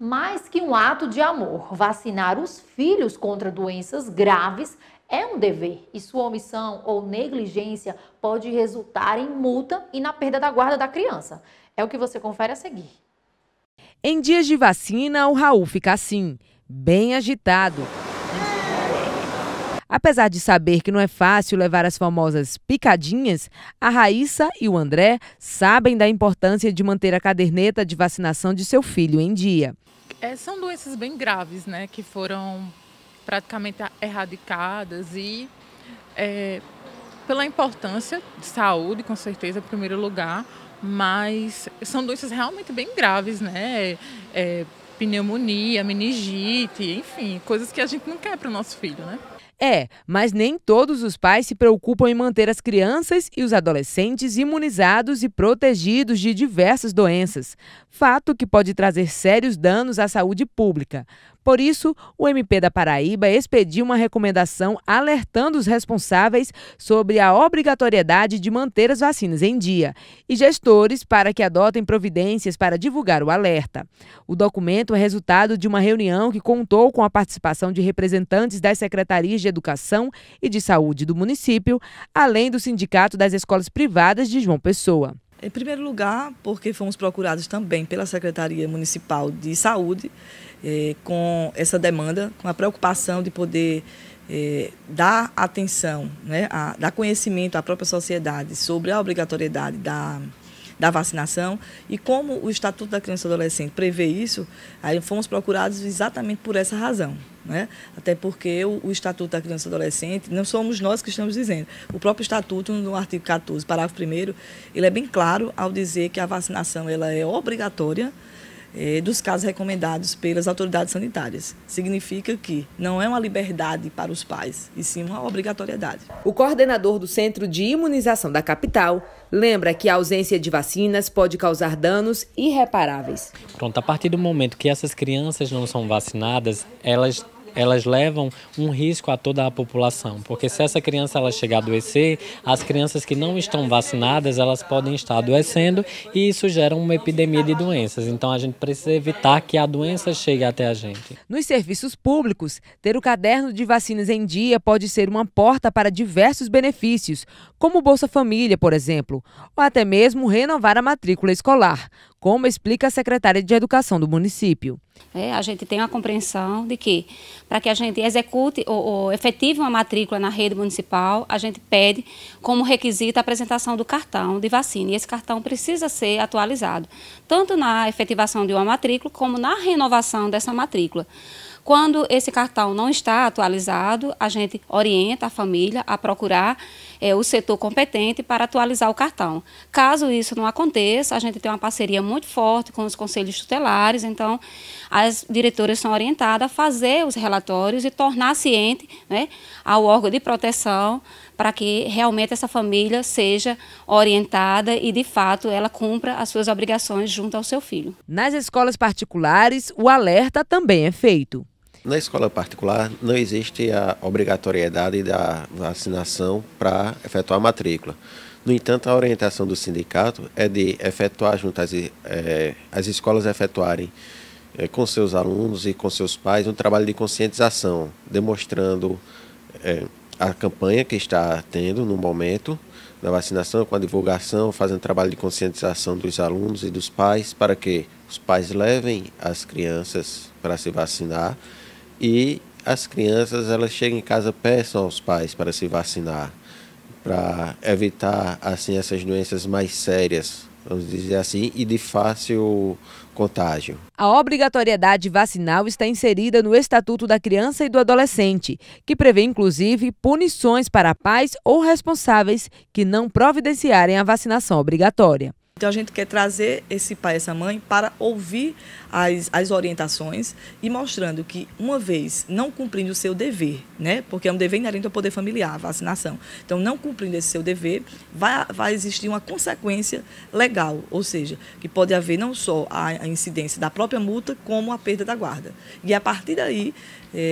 Mais que um ato de amor, vacinar os filhos contra doenças graves é um dever e sua omissão ou negligência pode resultar em multa e na perda da guarda da criança. É o que você confere a seguir. Em dias de vacina, o Raul fica assim, bem agitado. Apesar de saber que não é fácil levar as famosas picadinhas, a Raíssa e o André sabem da importância de manter a caderneta de vacinação de seu filho em dia. São doenças bem graves, né, que foram praticamente erradicadas e pela importância de saúde, com certeza, em primeiro lugar, mas são doenças realmente bem graves, né, pneumonia, meningite, enfim, coisas que a gente não quer para o nosso filho, né? Mas nem todos os pais se preocupam em manter as crianças e os adolescentes imunizados e protegidos de diversas doenças, fato que pode trazer sérios danos à saúde pública. Por isso, o MP da Paraíba expediu uma recomendação alertando os responsáveis sobre a obrigatoriedade de manter as vacinas em dia e gestores para que adotem providências para divulgar o alerta. O documento é resultado de uma reunião que contou com a participação de representantes das secretarias de Educação e de Saúde do município, além do Sindicato das Escolas Privadas de João Pessoa. Em primeiro lugar, porque fomos procurados também pela Secretaria Municipal de Saúde, com essa demanda, com a preocupação de poder dar atenção, né, dar conhecimento à própria sociedade sobre a obrigatoriedade da vacinação. E como o Estatuto da Criança e do Adolescente prevê isso, aí fomos procurados exatamente por essa razão, né? Até porque o Estatuto da Criança e do Adolescente, não somos nós que estamos dizendo. O próprio Estatuto, no artigo 14, parágrafo 1º, ele é bem claro ao dizer que a vacinação ela é obrigatória dos casos recomendados pelas autoridades sanitárias. Significa que não é uma liberdade para os pais, e sim uma obrigatoriedade. O coordenador do Centro de Imunização da capital lembra que a ausência de vacinas pode causar danos irreparáveis. Pronto, a partir do momento que essas crianças não são vacinadas, elas levam um risco a toda a população, porque se essa criança ela chegar a adoecer, as crianças que não estão vacinadas, elas podem estar adoecendo e isso gera uma epidemia de doenças. Então a gente precisa evitar que a doença chegue até a gente. Nos serviços públicos, ter o caderno de vacinas em dia pode ser uma porta para diversos benefícios, como o Bolsa Família, por exemplo, ou até mesmo renovar a matrícula escolar, como explica a secretária de Educação do município. A gente tem uma compreensão de que, para que a gente execute ou efetive uma matrícula na rede municipal, a gente pede como requisito a apresentação do cartão de vacina. E esse cartão precisa ser atualizado, tanto na efetivação de uma matrícula, como na renovação dessa matrícula. Quando esse cartão não está atualizado, a gente orienta a família a procurar o setor competente para atualizar o cartão. Caso isso não aconteça, a gente tem uma parceria muito forte com os conselhos tutelares, então as diretoras são orientadas a fazer os relatórios e tornar ciente, né, ao órgão de proteção para que realmente essa família seja orientada e, de fato, ela cumpra as suas obrigações junto ao seu filho. Nas escolas particulares, o alerta também é feito. Na escola particular, não existe a obrigatoriedade da vacinação para efetuar a matrícula. No entanto, a orientação do sindicato é de efetuar junto às escolas efetuarem com seus alunos e com seus pais um trabalho de conscientização, demonstrando a campanha que está tendo no momento da vacinação, com a divulgação, fazendo trabalho de conscientização dos alunos e dos pais para que os pais levem as crianças para se vacinar e as crianças elas cheguem em casa, peçam aos pais para se vacinar, para evitar assim essas doenças mais sérias, vamos dizer assim, e de fácil contágio. A obrigatoriedade vacinal está inserida no Estatuto da Criança e do Adolescente, que prevê inclusive punições para pais ou responsáveis que não providenciarem a vacinação obrigatória. Então a gente quer trazer esse pai e essa mãe para ouvir as orientações e mostrando que, uma vez não cumprindo o seu dever, né, porque é um dever inerente ao poder familiar, a vacinação, então não cumprindo esse seu dever, vai existir uma consequência legal, ou seja, que pode haver não só a incidência da própria multa, como a perda da guarda. E a partir daí,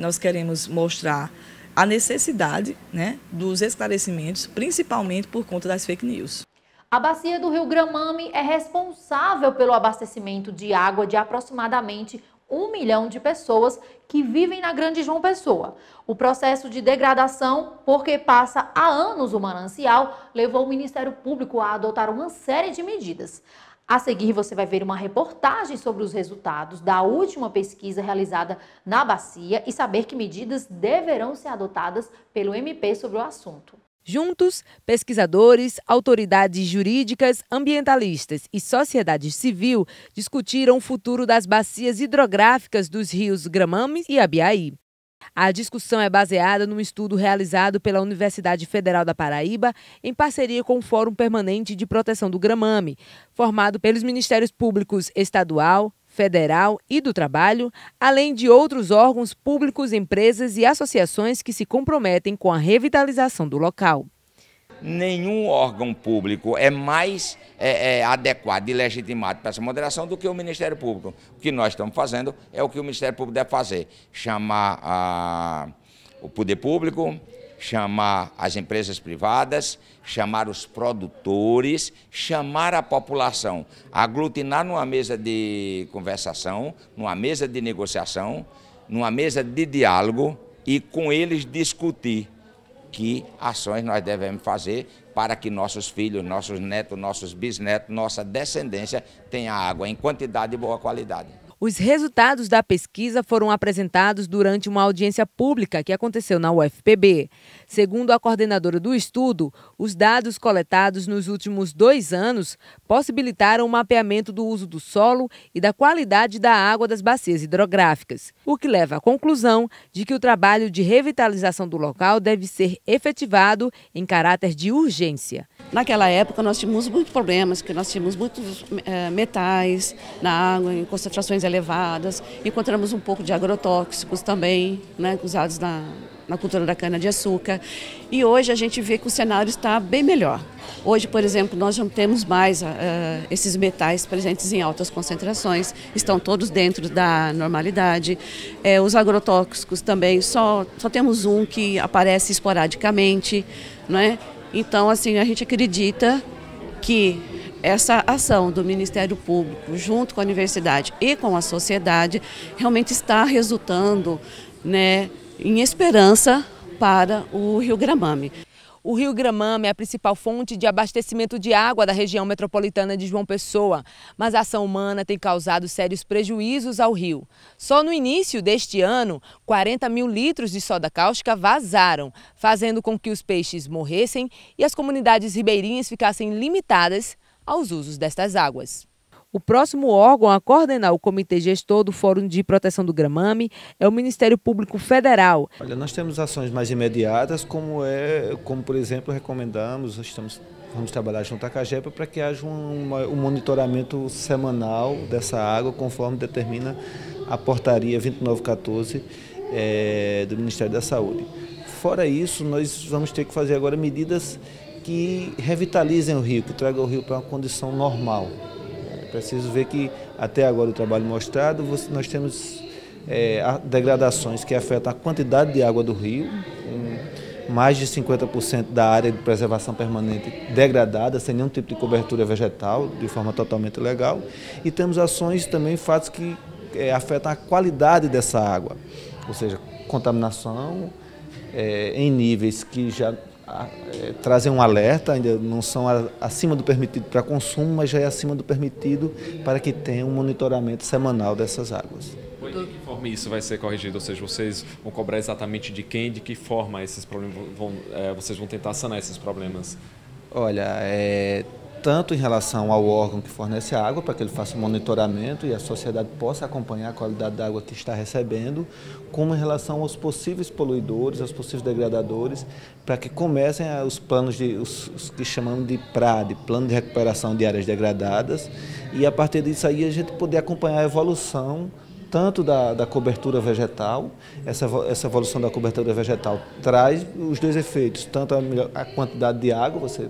nós queremos mostrar a necessidade, né, dos esclarecimentos, principalmente por conta das fake news. A bacia do Rio Gramame é responsável pelo abastecimento de água de aproximadamente 1 milhão de pessoas que vivem na Grande João Pessoa. O processo de degradação, porque passa há anos o manancial, levou o Ministério Público a adotar uma série de medidas. A seguir, você vai ver uma reportagem sobre os resultados da última pesquisa realizada na bacia e saber que medidas deverão ser adotadas pelo MP sobre o assunto. Juntos, pesquisadores, autoridades jurídicas, ambientalistas e sociedade civil discutiram o futuro das bacias hidrográficas dos rios Gramame e Abiaí. A discussão é baseada num estudo realizado pela Universidade Federal da Paraíba em parceria com o Fórum Permanente de Proteção do Gramame, formado pelos Ministérios Públicos Estadual, Federal e do Trabalho, além de outros órgãos públicos, empresas e associações que se comprometem com a revitalização do local. Nenhum órgão público é mais adequado e legitimado para essa moderação do que o Ministério Público. O que nós estamos fazendo é o que o Ministério Público deve fazer, chamar o poder público, chamar as empresas privadas, chamar os produtores, chamar a população, aglutinar numa mesa de conversação, numa mesa de negociação, numa mesa de diálogo e com eles discutir que ações nós devemos fazer para que nossos filhos, nossos netos, nossos bisnetos, nossa descendência tenha água em quantidade e boa qualidade. Os resultados da pesquisa foram apresentados durante uma audiência pública que aconteceu na UFPB. Segundo a coordenadora do estudo, os dados coletados nos últimos 2 anos possibilitaram o mapeamento do uso do solo e da qualidade da água das bacias hidrográficas, o que leva à conclusão de que o trabalho de revitalização do local deve ser efetivado em caráter de urgência. Naquela época nós tínhamos muitos problemas, que nós tínhamos muitos metais na água, em concentrações elevadas, encontramos um pouco de agrotóxicos também, né, usados na cultura da cana-de-açúcar. E hoje a gente vê que o cenário está bem melhor. Hoje, por exemplo, nós não temos mais esses metais presentes em altas concentrações, estão todos dentro da normalidade. Os agrotóxicos também, só temos um que aparece esporadicamente, não é? Então, assim, a gente acredita que essa ação do Ministério Público, junto com a universidade e com a sociedade, realmente está resultando, né, em esperança para o Rio Gramame. O Rio Gramame é a principal fonte de abastecimento de água da região metropolitana de João Pessoa, mas a ação humana tem causado sérios prejuízos ao rio. Só no início deste ano, 40 mil litros de soda cáustica vazaram, fazendo com que os peixes morressem e as comunidades ribeirinhas ficassem limitadas aos usos destas águas. O próximo órgão a coordenar o Comitê Gestor do Fórum de Proteção do Gramame é o Ministério Público Federal. Olha, nós temos ações mais imediatas, como por exemplo, recomendamos, vamos trabalhar junto à CAGEPA para que haja um monitoramento semanal dessa água, conforme determina a portaria 2914 do Ministério da Saúde. Fora isso, nós vamos ter que fazer agora medidas que revitalizem o rio, que tragam o rio para uma condição normal. É preciso ver que até agora o trabalho mostrado, nós temos degradações que afetam a quantidade de água do rio, mais de 50% da área de preservação permanente degradada, sem nenhum tipo de cobertura vegetal, de forma totalmente ilegal. E temos ações também, fatos que afetam a qualidade dessa água, ou seja, contaminação em níveis que já trazem um alerta, ainda não são acima do permitido para consumo, mas já é acima do permitido para que tenha um monitoramento semanal dessas águas. De que forma isso vai ser corrigido? Ou seja, vocês vão cobrar exatamente de quem, de que forma esses problemas vocês vão tentar sanar esses problemas? Olha, tanto em relação ao órgão que fornece a água, para que ele faça o monitoramento e a sociedade possa acompanhar a qualidade da água que está recebendo, como em relação aos possíveis poluidores, aos possíveis degradadores, para que comecem os planos, os que chamamos de PRAD, Plano de Recuperação de Áreas Degradadas, e a partir disso aí a gente poder acompanhar a evolução tanto da cobertura vegetal. Essa evolução da cobertura vegetal traz os dois efeitos, tanto a quantidade de água, você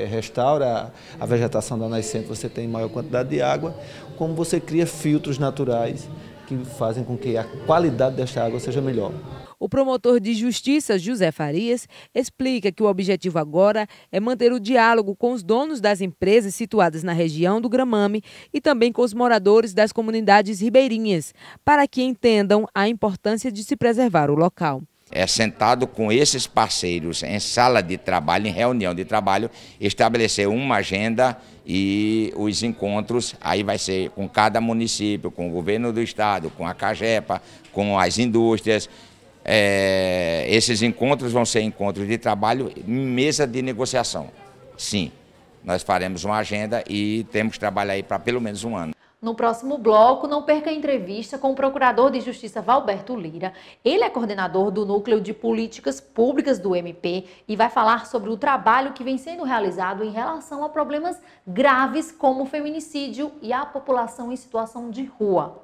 restaura a vegetação da nascente, você tem maior quantidade de água, como você cria filtros naturais que fazem com que a qualidade desta água seja melhor. O promotor de justiça, José Farias, explica que o objetivo agora é manter o diálogo com os donos das empresas situadas na região do Gramame e também com os moradores das comunidades ribeirinhas, para que entendam a importância de se preservar o local. É sentado com esses parceiros em sala de trabalho, em reunião de trabalho, estabelecer uma agenda e os encontros, aí vai ser com cada município, com o governo do estado, com a CAGEPA, com as indústrias. Esses encontros vão ser encontros de trabalho em mesa de negociação. Sim, nós faremos uma agenda e temos que trabalhar aí para pelo menos um ano. No próximo bloco, não perca a entrevista com o Procurador de Justiça Valberto Lira. Ele é coordenador do Núcleo de Políticas Públicas do MP e vai falar sobre o trabalho que vem sendo realizado em relação a problemas graves como o feminicídio e a população em situação de rua.